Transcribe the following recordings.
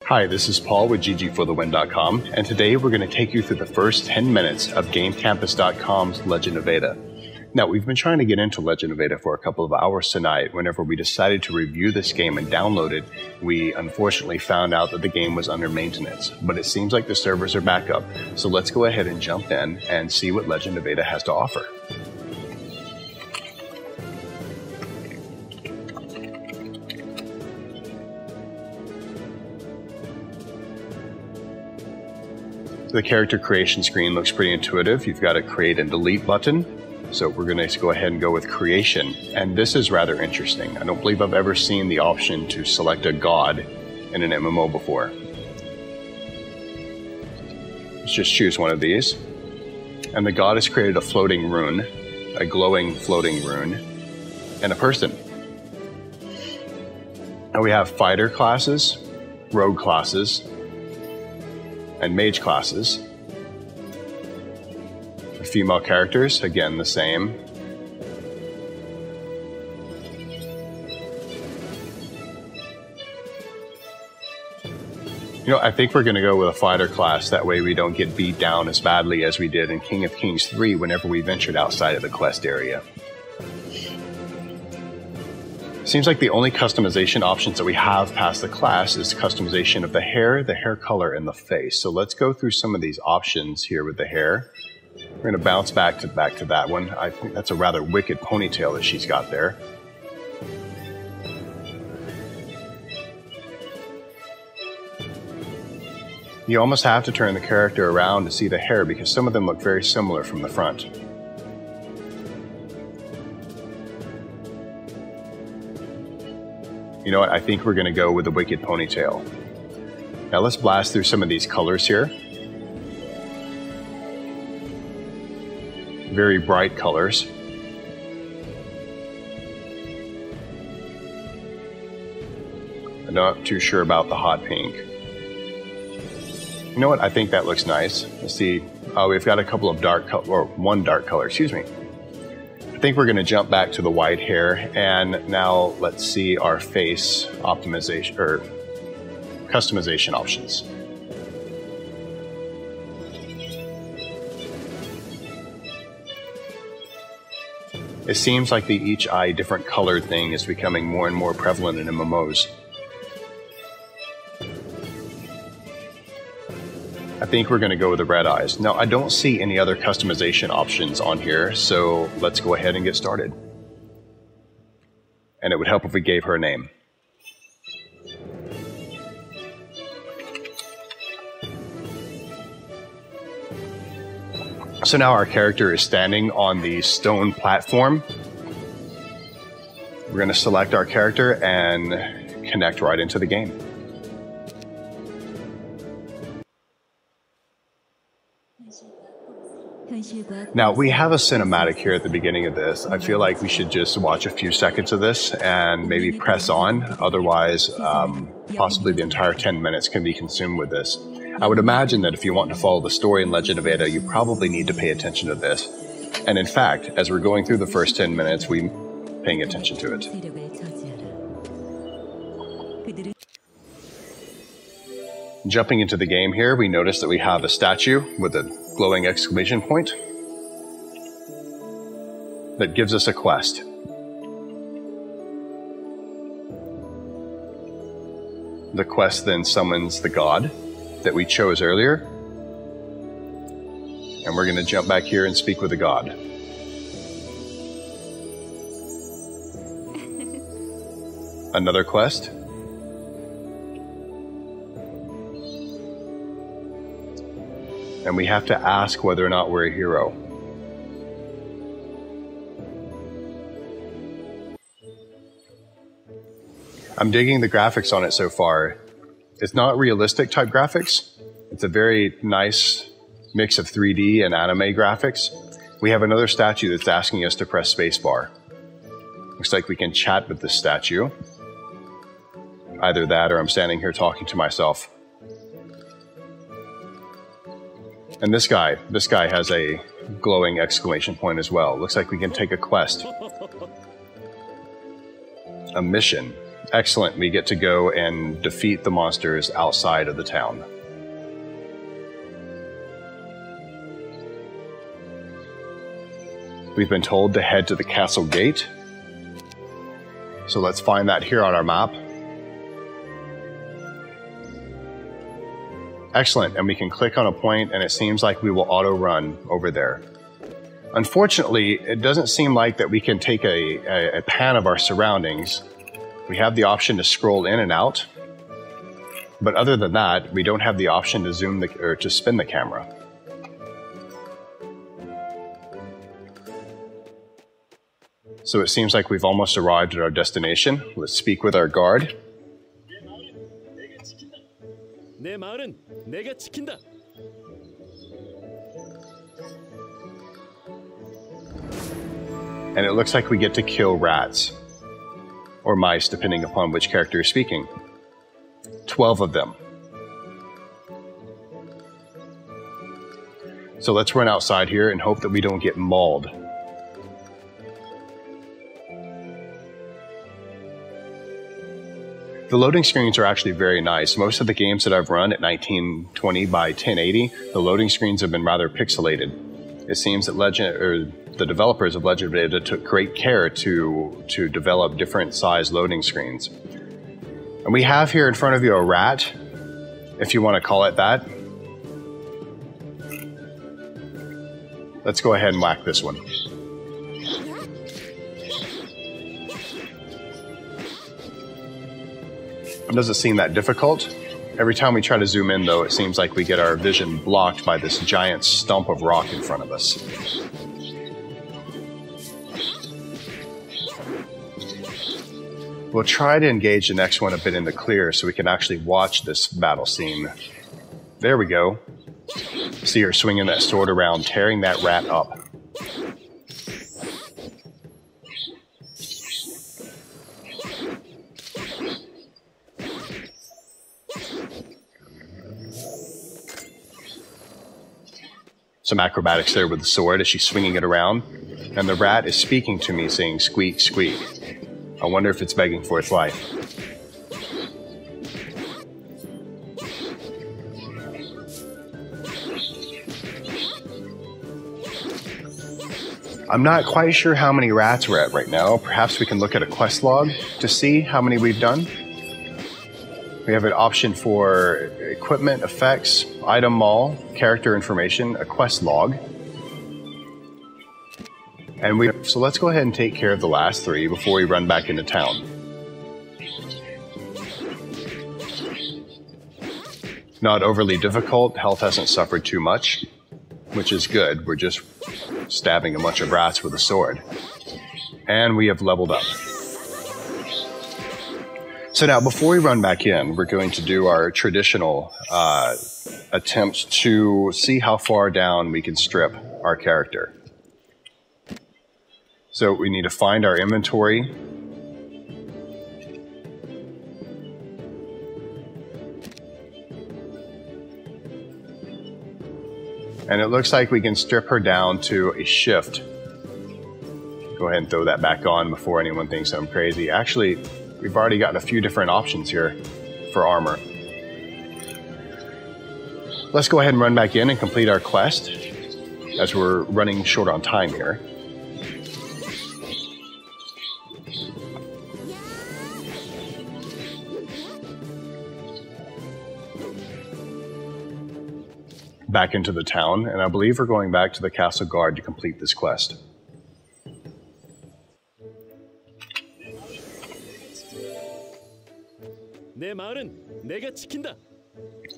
Hi, this is Paul with ggFTW.com, and today we're going to take you through the first 10 minutes of GameCampus.com's Legend of Edda. Now, we've been trying to get into Legend of Edda for a couple of hours tonight. Whenever we decided to review this game and download it, we unfortunately found out that the game was under maintenance, but it seems like the servers are back up, so let's go ahead and jump in and see what Legend of Edda has to offer. The character creation screen looks pretty intuitive. You've got a create and delete button. So we're going to go ahead and go with creation. And this is rather interesting. I don't believe I've ever seen the option to select a god in an MMO before. Let's just choose one of these. And the god has created a floating rune, a glowing floating rune, and a person. And we have fighter classes, rogue classes, and mage classes. Female characters, again the same. You know, I think we're going to go with a fighter class. That way we don't get beat down as badly as we did in King of Kings 3 whenever we ventured outside of the quest area. Seems like the only customization options that we have past the class is customization of the hair color, and the face. So let's go through some of these options here with the hair. We're going to bounce back to that one. I think that's a rather wicked ponytail that she's got there. You almost have to turn the character around to see the hair because some of them look very similar from the front. You know what? I think we're going to go with the wicked ponytail. Now let's blast through some of these colors here. Very bright colors. I'm not too sure about the hot pink. You know what? I think that looks nice. Let's see. We've got a couple of dark color, or one dark color, excuse me. I think we're going to jump back to the white hair, and now let's see our face optimization or customization options. It seems like the each eye different colored thing is becoming more and more prevalent in MMOs. I think we're going to go with the red eyes. Now, I don't see any other customization options on here, so let's go ahead and get started. And it would help if we gave her a name. So now our character is standing on the stone platform. We're going to select our character and connect right into the game. Now, we have a cinematic here at the beginning of this. I feel like we should just watch a few seconds of this and maybe press on. Otherwise, possibly the entire 10 minutes can be consumed with this. I would imagine that if you want to follow the story in Legend of Edda, you probably need to pay attention to this. And in fact, as we're going through the first 10 minutes, we're paying attention to it. Jumping into the game here, we notice that we have a statue with a glowing exclamation point that gives us a quest. The quest then summons the god that we chose earlier, and we're going to jump back here and speak with the god. Another quest. And we have to ask whether or not we're a hero. I'm digging the graphics on it so far. It's not realistic type graphics. It's a very nice mix of 3D and anime graphics. We have another statue that's asking us to press spacebar. Looks like we can chat with this statue. Either that or I'm standing here talking to myself. And this guy has a glowing exclamation point as well. Looks like we can take a quest. A mission. Excellent. We get to go and defeat the monsters outside of the town. We've been told to head to the castle gate. So let's find that here on our map. Excellent. And we can click on a point and it seems like we will auto run over there. Unfortunately, it doesn't seem like that we can take a pan of our surroundings. We have the option to scroll in and out, but other than that, we don't have the option to zoom or to spin the camera. So it seems like we've almost arrived at our destination. Let's speak with our guard. And it looks like we get to kill rats. Or mice, depending upon which character is speaking. 12 of them. So let's run outside here and hope that we don't get mauled. The loading screens are actually very nice. Most of the games that I've run at 1920 by 1080, the loading screens have been rather pixelated. It seems that the developers of Legend of Edda took great care to develop different size loading screens. And we have here in front of you a rat, if you want to call it that. Let's go ahead and whack this one. It doesn't seem that difficult. Every time we try to zoom in, though, it seems like we get our vision blocked by this giant stump of rock in front of us. We'll try to engage the next one a bit in the clear so we can actually watch this battle scene. There we go. See her swinging that sword around, tearing that rat up. Some acrobatics there with the sword as she's swinging it around. And the rat is speaking to me, saying, "Squeak, squeak." I wonder if it's begging for its life. I'm not quite sure how many rats we're at right now. Perhaps we can look at a quest log to see how many we've done. We have an option for equipment, effects, item mall, character information, a quest log. And so let's go ahead and take care of the last 3 before we run back into town. Not overly difficult, health hasn't suffered too much, which is good. We're just stabbing a bunch of rats with a sword. And we have leveled up. So now, before we run back in, we're going to do our traditional attempt to see how far down we can strip our character. So we need to find our inventory. And it looks like we can strip her down to a shift. Go ahead and throw that back on before anyone thinks I'm crazy. Actually, we've already gotten a few different options here for armor. Let's go ahead and run back in and complete our quest, as we're running short on time here. Back into the town, and I believe we're going back to the castle guard to complete this quest.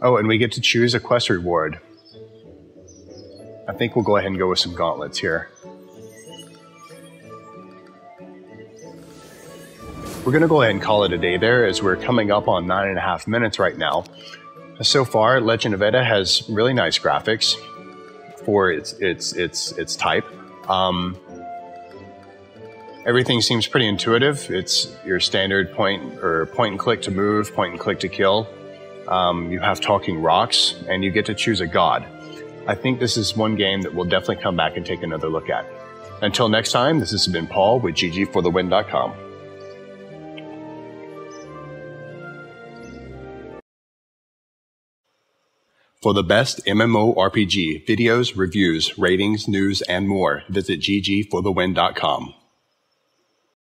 Oh, and we get to choose a quest reward. I think we'll go ahead and go with some gauntlets here. We're going to go ahead and call it a day there, as we're coming up on 9.5 minutes right now. So far, Legend of Edda has really nice graphics for its type. Everything seems pretty intuitive. It's your standard point and click to move, point and click to kill. You have talking rocks, and you get to choose a god. I think this is one game that we'll definitely come back and take another look at. Until next time, this has been Paul with ggFTW.com. For the best MMORPG videos, reviews, ratings, news, and more, visit ggforthewin.com.